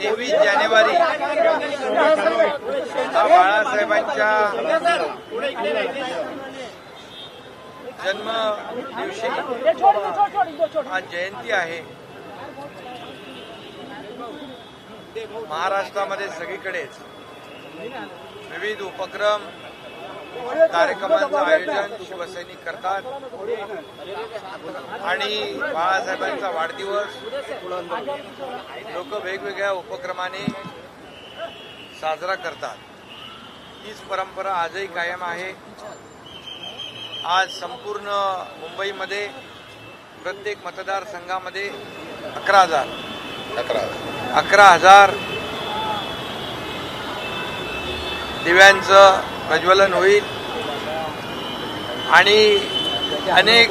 23 जानेवारी हा बाळासाहेबांच्या जन्म दिवशी आज जयंती आहे। महाराष्ट्रामध्ये सगळीकडेच विविध उपक्रम कार्यक्रमांचं आयोजन शिवसैनिक करतात आणि बाळासाहेबांचा वाढदिवस लोक वेगवेगळ्या उपक्रमाने साजरा करतात। हीच परंपरा आजही कायम आहे। आज संपूर्ण मुंबईमध्ये प्रत्येक मतदारसंघामध्ये 11,000 दिव्यांचं प्रज्वलन होईल आणि अनेक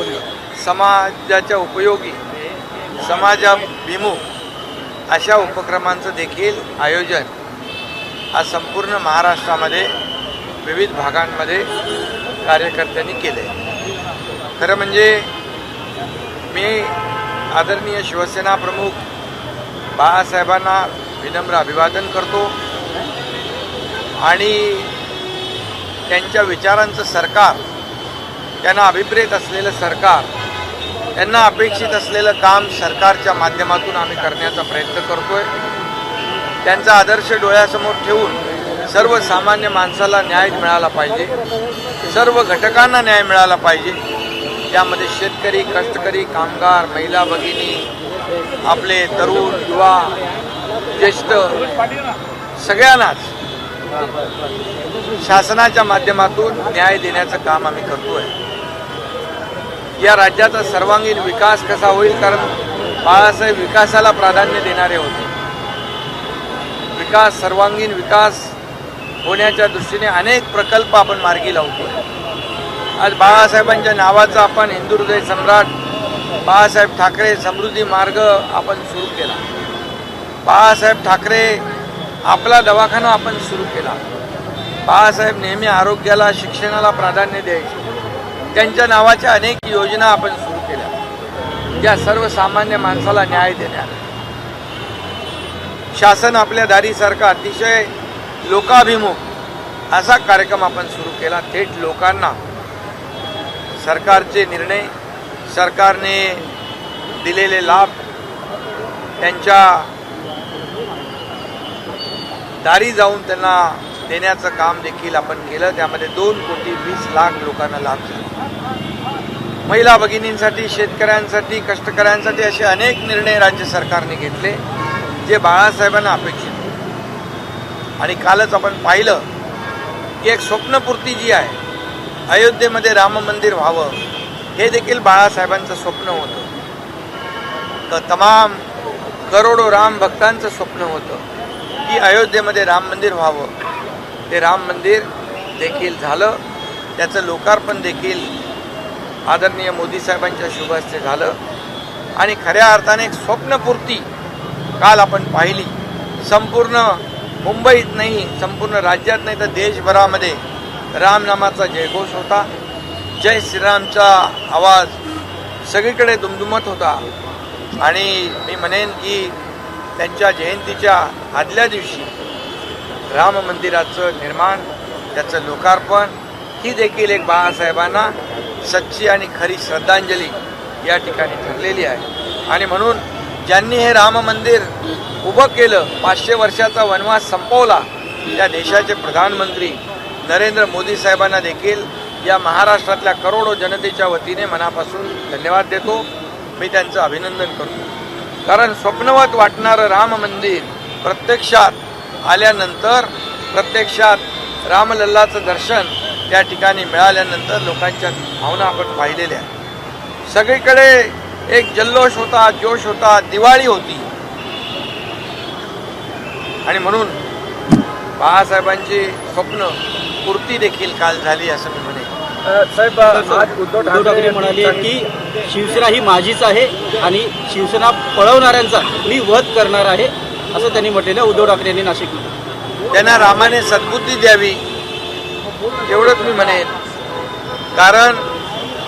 समाजाच्या उपयोगी समाजाभिमुख अशा उपक्रमांचं देखील आयोजन आज संपूर्ण महाराष्ट्रामध्ये विविध भागांमध्ये कार्यकर्त्यांनी केले। खरं म्हणजे मी आदरणीय शिवसेना प्रमुख बाळासाहेबांना विनम्र अभिवादन करतो आणि त्यांच्या विचारांचं सरकार, त्यांना अभिप्रेत असलेलं सरकार, त्यांना अपेक्षित असलेलं काम सरकारच्या माध्यमातून आम्ही करण्याचा प्रयत्न करतोय। त्यांचा आदर्श डोळ्यासमोर ठेवून सर्वसामान्य माणसाला न्याय मिळाला पाहिजे, सर्व घटकांना न्याय मिळाला पाहिजे। त्यामध्ये शेतकरी, कष्टकरी, कामगार, महिला भगिनी, आपले तरुण, युवा, ज्येष्ठ सगळ्यांनाच शासनाच्या माध्यमातून न्याय देण्याचं काम आम्ही करतोय। या राज्याचा सर्वांगीण विकास कसा होईल, कारण बाळासाहेब विकासाला प्राधान्य देणारे होते। विकास, सर्वांगीण विकास होण्याच्या दृष्टीने अनेक प्रकल्प आपण मार्गी लावतोय। आज बाळासाहेबांच्या नावाचा आपण हिंदू हृदय सम्राट बाळासाहेब ठाकरे समृद्धी मार्ग आपण सुरू केला। बाळासाहेब ठाकरे आपला दवाखाना आपण सुरू केला। बाळासाहेब नेहमी आरोग्याला, शिक्षणाला प्राधान्य द्यायचे। त्यांच्या नावाच्या अनेक योजना आपण सुरू केल्या, ज्या सर्वसामान्य माणसाला न्याय देणार। शासन आपल्या दारीसारखा अतिशय लोकाभिमुख असा कार्यक्रम आपण सुरू केला। थेट लोकांना सरकारचे निर्णय, सरकारने दिलेले लाभ त्यांच्या दारी जाऊन त्यांना देण्याचं काम देखील आपण केलं। त्यामध्ये 2,20,00,000 लोकांना लाभ झाला। महिला भगिनींसाठी, शेतकऱ्यांसाठी, कष्टकऱ्यांसाठी असे अनेक निर्णय राज्य सरकारने घेतले जे बाळासाहेबांना अपेक्षित होते। आणि कालच आपण पाहिलं की एक स्वप्नपूर्ती जी आहे, अयोध्येमध्ये राम मंदिर व्हावं, हे देखील बाळासाहेबांचं स्वप्न होतं। तमाम करोडो राम भक्तांचं स्वप्न होतं की अयोध्येमध्ये राम मंदिर व्हावं। ते राम मंदिर देखील झालं, त्याचं लोकार्पण देखील आदरणीय मोदी साहेबांच्या शुभ हस्ते झालं आणि खऱ्या अर्थाने एक स्वप्नपूर्ती काल आपण पाहिली। संपूर्ण मुंबईत नाही, संपूर्ण राज्यात नाही तर देशभरामध्ये रामनामाचा जयघोष होता। जय श्रीरामचा आवाज सगळीकडे दुमदुमत होता आणि मी म्हणेन की त्यांच्या जयंतीच्या आदल्या दिवशी राम मंदिराचं निर्माण, त्याचं लोकार्पण ही देखील एक बाळासाहेबांना सच्ची आणि खरी श्रद्धांजली या ठिकाणी ठरलेली आहे। आणि म्हणून ज्यांनी हे राम मंदिर उभं केलं, 500 वर्षाचा वनवास संपवला, त्या देशाचे प्रधानमंत्री नरेंद्र मोदी साहेबांना देखील या महाराष्ट्रातल्या करोडो जनतेच्या वतीने मनापासून धन्यवाद देतो। मी त्यांचं अभिनंदन करतो, कारण स्वप्नवत वाटणारं राम मंदिर प्रत्यक्षात आल्यानंतर, प्रत्यक्षात रामलल्लाचं दर्शन त्या ठिकाणी मिळाल्यानंतर लोकांच्या भावना आपण पाहिलेल्या आहेत। सगळीकडे एक जल्लोष होता, जोश होता, दिवाळी होती आणि म्हणून बाळासाहेबांची स्वप्न पूर्ती देखील काल झाली असं मी म्हणेन। साहेब, आज उद्धव ठाकरे म्हणाले की शिवसेना ही माझीच आहे आणि शिवसेना पळवणाऱ्यांचा मी वध करणार आहे, असं त्यांनी म्हटलेलं उद्धव ठाकरे यांनी नाशिकमध्ये। त्यांना रामाने सद्बुद्धी द्यावी एवढंच मी म्हणेन, कारण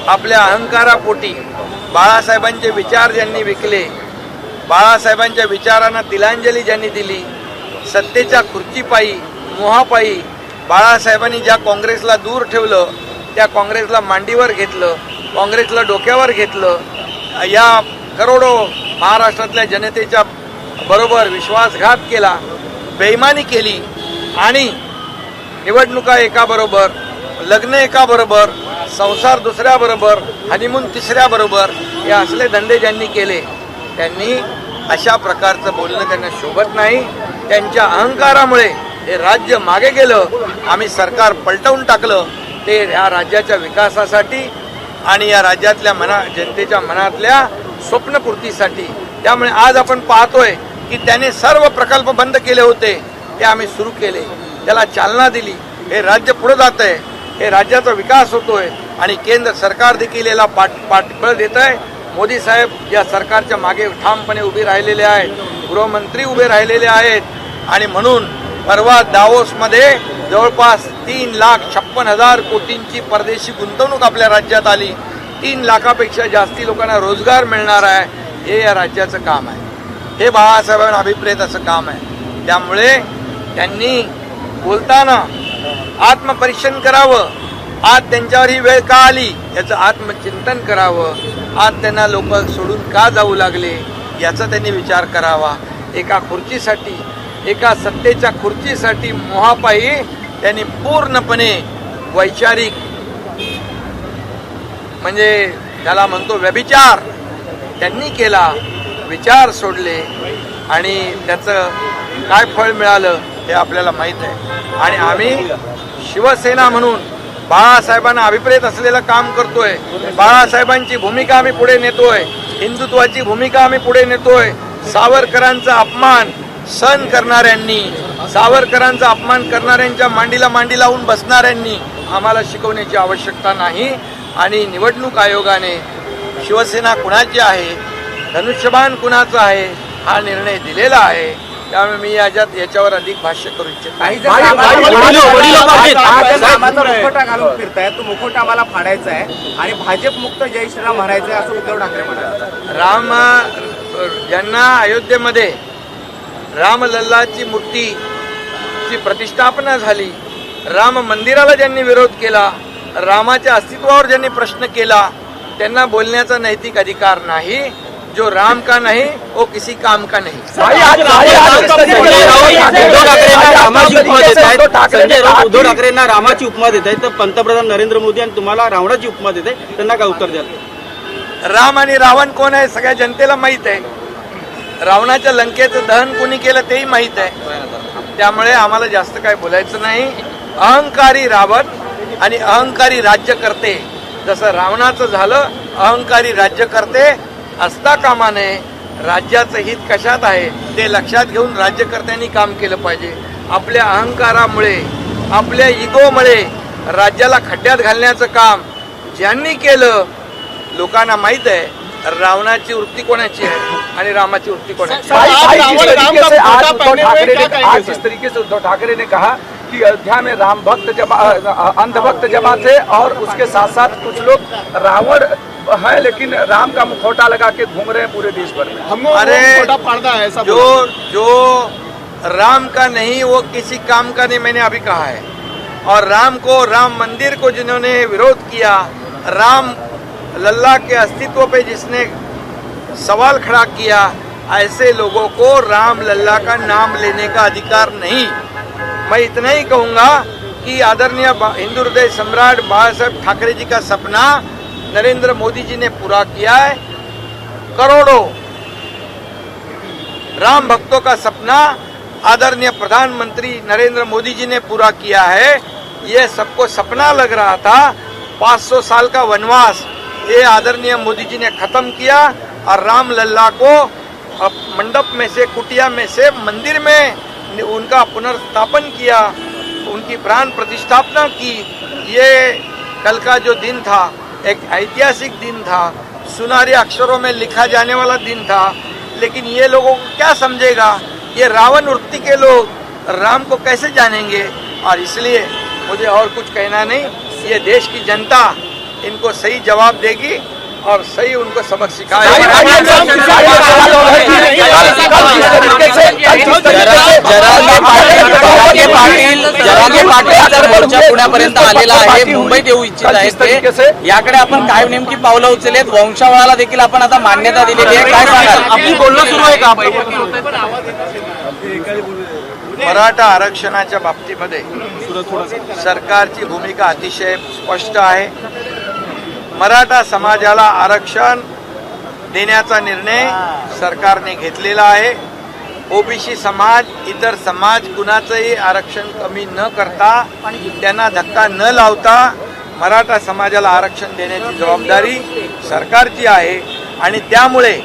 आपल्या अहंकारापोटी बाळासाहेबांचे विचार ज्यांनी विकले, बाळासाहेबांच्या विचारांना तिलांजली ज्यांनी दिली, सत्तेच्या खुर्चीपायी मोहापायी बाळासाहेबांनी ज्या काँग्रेसला दूर ठेवलं, त्या काँग्रेसला मांडीवर घेतलं, काँग्रेसला डोक्यावर घेतलं, या करोडो महाराष्ट्रातल्या जनतेच्या बरोबर विश्वासघात केला, बेईमानी केली आणि निवडणुका एकाबरोबर, लग्न एकाबरोबर, संसार दुसऱ्याबरोबर, हनीमून तिसऱ्याबरोबर, हे असले धंदे ज्यांनी केले, त्यांनी अशा प्रकारचं बोलणं त्यांना शोभत नाही. त्यांच्या अहंकारामुळे हे राज्य मागे गेलं. आम्ही सरकार पलटवून टाकलं ते या राज्याच्या विकासासाठी आणि या राज्यातल्या जनतेच्या मनातल्या स्वप्नपूर्तीसाठी. त्यामुळे आज आपण पाहतोय की त्याने सर्व प्रकल्प बंद केले होते, ते आम्ही सुरू केले, त्याला चालना दिली. हे राज्य पुढे जात आहे, हे राज्याचा विकास होतोय आणि केंद्र सरकार देखील याला पाठबळ देत आहे. मोदी साहेब या सरकारच्या मागे ठामपणे उभे राहिलेले आहेत, गृहमंत्री उभे राहिलेले आहेत आणि म्हणून परवा दावोसमध्ये जवळपास 3,56,000 कोटींची परदेशी गुंतवणूक आपल्या राज्यात आली. 3 लाखापेक्षा जास्ती लोकांना रोजगार मिळणार आहे. हे या राज्याचं काम आहे, हे बाळासाहेबांना अभिप्रेत असं काम आहे. त्यामुळे त्यांनी बोलताना आत्मपरीक्षण करावं. आज त्यांच्यावर ही वेळ का आली याचं आत्मचिंतन करावं. आज त्यांना लोक सोडून का जाऊ लागले याचा त्यांनी विचार करावा. एका खुर्चीसाठी, एका सत्तेच्या खुर्चीसाठी मोहापायी त्यांनी पूर्णपणे वैचारिक, म्हणजे त्याला म्हणतो व्यभिचार त्यांनी केला. विचार सोडले आणि त्याचं काय फळ मिळालं हे आपल्याला माहीत आहे. आणि आम्ही शिवसेना म्हणून बाळासाहेबांना अभिप्रेत असलेलं काम करतोय. बाळासाहेबांची भूमिका आम्ही पुढे नेतोय, हिंदुत्वाची भूमिका आम्ही पुढे नेतोय. सावरकरांचा अपमान सहन करणाऱ्यांनी, सावरकरांचा अपमान करणाऱ्यांच्या मांडीला मांडी लावून बसणाऱ्यांनी आम्हाला शिकवण्याची आवश्यकता नाही. आणि निवडणूक आयोगाने शिवसेना कुणाची आहे, धनुष्यबाण कुणाचा आहे हा निर्णय दिलेला आहे. त्यामुळे मी याच्यावर अधिक भाष्य करू इच्छित नाही. मुखोटा घालून फिरताय, तो मुखोटा आम्हाला फाडायचा आहे आणि भाजप मुक्त जय श्रीराम म्हणायचं आहे असं उद्धव ठाकरे म्हणाले. राम ज्यांना अयोध्येमध्ये रामलल्लाची मूर्तीची प्रतिष्ठापना झाली, राम मंदिराला ज्यांनी विरोध केला, रामाच्या अस्तित्वावर ज्यांनी प्रश्न केला, त्यांना बोलण्याचा नैतिक अधिकार नाही. जो राम का नहीं वो किसी काम का नहीं. उद्धव ठाकरेंना रामाची उपमा देत आहेत, तर पंतप्रधान नरेंद्र मोदी आणि तुम्हाला रावणाची उपमा देत आहे, त्यांना काय उत्तर द्याल? राम आणि रावण कोण आहे सगळ्या जनतेला माहीत आहे. रावणाच्या लंकेचं दहन कोणी केलं तेही माहीत आहे. त्यामुळे आम्हाला जास्त काय बोलायचं नाही. अहंकारी रावण आणि अहंकारी राज्यकर्ते, जसं रावणाचं झालं अहंकारी राज्यकर्ते असता कामा नये. राज्याचं हित कशात आहे ते लक्षात घेऊन राज्यकर्त्यांनी काम केलं पाहिजे. आपल्या अहंकारामुळे, आपल्या इगोमुळे राज्याला खड्ड्यात घालण्याचं काम ज्यांनी केलं, लोकांना माहीत आहे रावणाची वृत्ती कोणाची आहे आणि रामाची वृत्ती कोणाची. आज जिस तरीके से उद्धव ठाकरे ने कहा कि अयोध्या में राम भक्त अंधभक्त जमा थे और उसके साथ साथ कुछ लोग रावण है लेकिन राम का मुखौटा लगा के घूम रहे हैं पूरे देश भर में. अरे जो राम का नहीं वो किसी काम का नहीं, मैंने अभी कहा है. और राम को, राम मंदिर को जिन्होंने विरोध किया, राम लल्ला के अस्तित्व पे जिसने सवाल खड़ा किया, ऐसे लोगों को राम लल्ला का नाम लेने का अधिकार नहीं. मैं इतना ही कहूँगा कि आदरणीय हिंदू हृदय सम्राट बाळासाहेब ठाकरे जी का सपना नरेंद्र मोदी जी ने पूरा किया है. करोड़ों राम भक्तों का सपना आदरणीय प्रधानमंत्री नरेंद्र मोदी जी ने पूरा किया है. ये सबको सपना लग रहा था. 500 साल का वनवास ये आदरणीय मोदी जी ने खत्म किया और राम लल्ला को मंडप में से, कुटिया में से मंदिर में उनका पुनर्स्थापन किया, उनकी प्राण प्रतिष्ठापना की. ये कल का जो दिन था एक ऐतिहासिक दिन था, सुनहरे अक्षरों में लिखा जाने वाला दिन था. लेकिन ये लोगों को क्या समझेगा, ये रावण वृत्ति के लोग राम को कैसे जानेंगे. और इसलिए मुझे और कुछ कहना नहीं. ये देश की जनता इनको सही जवाब देगी और सही उनको सबक सिखाएगी. जरा ये पुण्यापर्यंत पुलिस पर आलेला पत्थर आहे, बाकी हुई। मुंबईत येऊ इच्छित कल आहेत जिस तरीके से ते. याकडे आपण काय नेमकी पावलं उचललेत? वंशावळाला देखील आपण आता मान्यता दिलेली आहे, काय सांगाल? आपली बोलणं सुरू आहे का? मराठा आरक्षणाच्या बाबतीमध्ये सरकारची भूमिका अतिशय स्पष्ट आहे. मराठा समाजाला आरक्षण देण्याचा निर्णय सरकारने घेतलेला आहे. ओबीसी समाज, इतर समाज कुणाचंही आरक्षण कमी न करता, त्यांना धक्का न लावता मराठा समाजाला आरक्षण देण्याची जबाबदारी सरकारची आहे. आणि त्यामुळे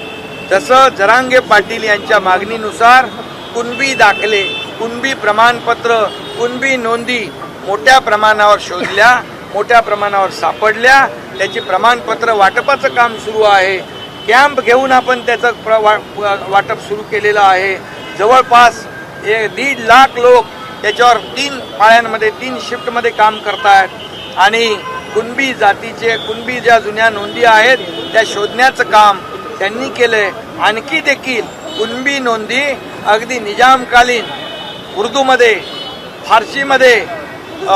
जसं जरांगे पाटील यांच्या मागणीनुसार कुणबी दाखले, कुणबी प्रमाणपत्र, कुणबी नोंदी मोठ्या प्रमाणावर शोधल्या, मोठ्या प्रमाणावर सापडल्या. त्याची प्रमाणपत्र वाटपाचं काम सुरू आहे. कॅम्प घेऊन आपण त्याचं वाटप सुरू केलेलं आहे. जवळपास 1.5 लाख लोक त्याच्यावर 3 पाळ्यांमध्ये 3 शिफ्टमध्ये काम करतायत. आणि कुणबी जातीचे, कुणबी ज्या जुन्या नोंदी आहेत त्या शोधण्याचं काम त्यांनी केलंय. आणखी देखील कुणबी नोंदी अगदी निजामकालीन उर्दूमध्ये, फारसीमध्ये,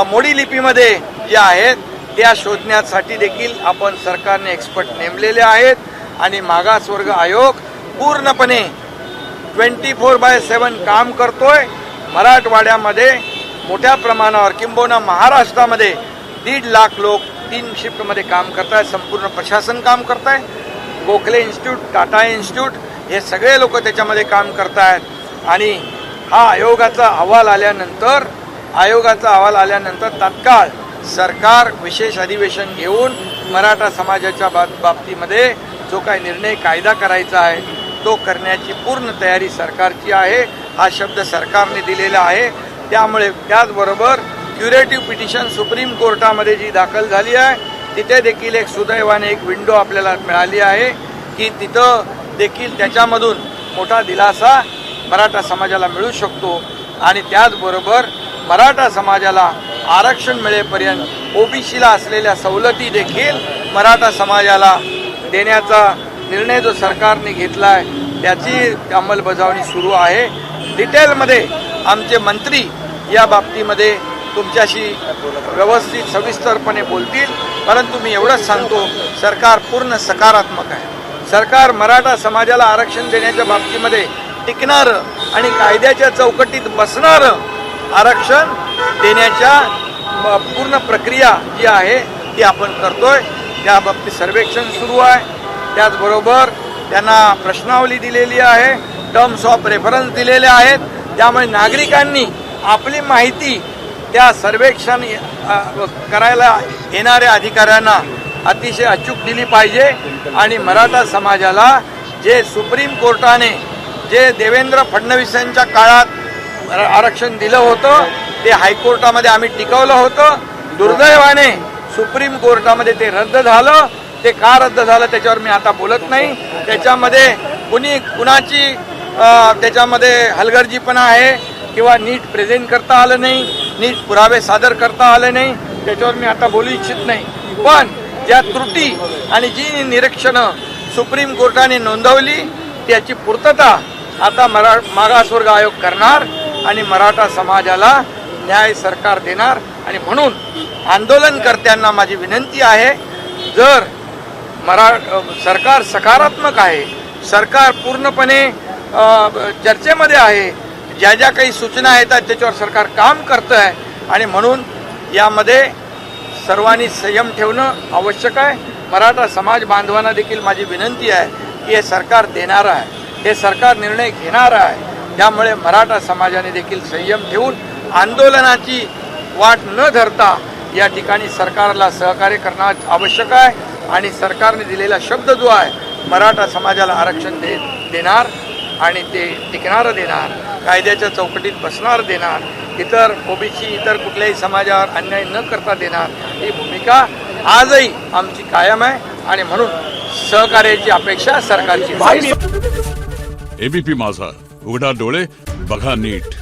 मोडी लिपीमध्ये ज्या आहेत त्या शोधण्यासाठी देखील आपण सरकारने एक्सपर्ट नेमलेले आहेत. आणि मागासवर्ग आयोग पूर्णपणे 24/7 काम करतोय. मराठवाड्यामध्ये मोठ्या प्रमाणावर, किंबहुना महाराष्ट्रामध्ये 1.5 लाख लोक 3 शिफ्टमध्ये काम करतायत. संपूर्ण प्रशासन काम करत आहे. गोखले इन्स्टिट्यूट, टाटा इन्स्टिट्यूट हे सगळे लोक त्याच्यामध्ये काम करतायत. आणि हा आयोगाचा अहवाल आल्यानंतर तात्काळ सरकार विशेष अधिवेशन घेऊन मराठा समाजाच्या बाबतीमध्ये जो काही निर्णय कायदा करायचा आहे तो करण्याची पूर्ण तयारी सरकारची आहे. हा शब्द सरकारने दिलेला आहे. त्यामुळे त्याचबरोबर क्युरेटिव्ह पिटिशन सुप्रीम कोर्टामध्ये जी दाखल झाली आहे तिथे देखील एक सुदैवाने एक विंडो आपल्याला मिळाली आहे की तिथं देखील त्याच्यामधून मोठा दिलासा मराठा समाजाला मिळू शकतो. आणि त्याचबरोबर मराठा समाजाला आरक्षण मिळेपर्यंत ओबीसीला असलेल्या सवलती देखील मराठा समाजाला देण्याचा निर्णय जो सरकारने घेतला आहे त्याची अंमलबजावणी सुरू आहे. डिटेलमध्ये आमचे मंत्री या बाबतीमध्ये तुमच्याशी व्यवस्थित सविस्तरपणे बोलतील. परंतु मी एवढंच सांगतो, सरकार पूर्ण सकारात्मक आहे. सरकार मराठा समाजाला आरक्षण देण्याच्या बाबतीमध्ये टिकणारं आणि कायद्याच्या चौकटीत बसणारं आरक्षण देण्याच्या पूर्ण प्रक्रिया जी आहे ती आपण करतोय. त्या बाबतीत सर्वेक्षण सुरू आहे. त्याचबरोबर त्यांना प्रश्नावली दिलेली आहे, टर्म्स ऑफ रेफरन्स दिलेले आहेत. त्यामुळे नागरिकांनी आपली माहिती त्या सर्वेक्षण करायला येणाऱ्या अधिकाऱ्यांना अतिशय अचूक दिली पाहिजे. आणि मराठा समाजाला जे सुप्रीम कोर्टाने जे देवेंद्र फडणवीसांच्या काळात आरक्षण दिलं होतं ते हायकोर्टामध्ये आम्ही टिकवलं होतं. दुर्दैवाने सुप्रीम कोर्टामध्ये ते रद्द झालं. ते का रद्द झालं त्याच्यावर मी आता बोलत नाही. त्याच्यामध्ये कुणाची त्याच्यामध्ये हलगर्जीपणा आहे किंवा नीट प्रेझेंट करता आलं नाही, नीट पुरावे सादर करता आले नाही, त्याच्यावर मी आता बोलू इच्छित नाही. पण ज्या त्रुटी आणि जी निरीक्षणं सुप्रीम कोर्टाने नोंदवली त्याची पूर्तता आता मागासवर्ग आयोग करणार आणि मराठा समाजाला न्याय सरकार देणार. आणि म्हणून आंदोलनकर्त्यांना माझी विनंती आहे, जर सरकार सकारात्मक आहे, सरकार पूर्णपणे चर्चेमध्ये आहे, ज्या ज्या काही सूचना येतात त्याच्यावर सरकार काम करतं आहे. आणि म्हणून यामध्ये सर्वांनी संयम ठेवणं आवश्यक आहे. मराठा समाज बांधवांना देखील माझी विनंती आहे की हे सरकार देणारं आहे, हे सरकार निर्णय घेणारं आहे. त्यामुळे मराठा समाजाने देखील संयम ठेवून आंदोलनाची वाट न धरता या ठिकाणी सरकारला सहकार्य करणं आवश्यक आहे. आणि सरकारने दिलेला शब्द जो आहे मराठा समाजाला आरक्षण देणार आणि ते टिकणारं देणार, कायद्याच्या चौकटीत बसणार देणार, इतर ओबीसी इतर कुठल्याही समाजावर अन्याय न करता देणार, ही भूमिका आजही आमची कायम आहे. आणि म्हणून सहकार्याची अपेक्षा सरकारची. एबीपी माझा, उघडा डोळे बघा नीट.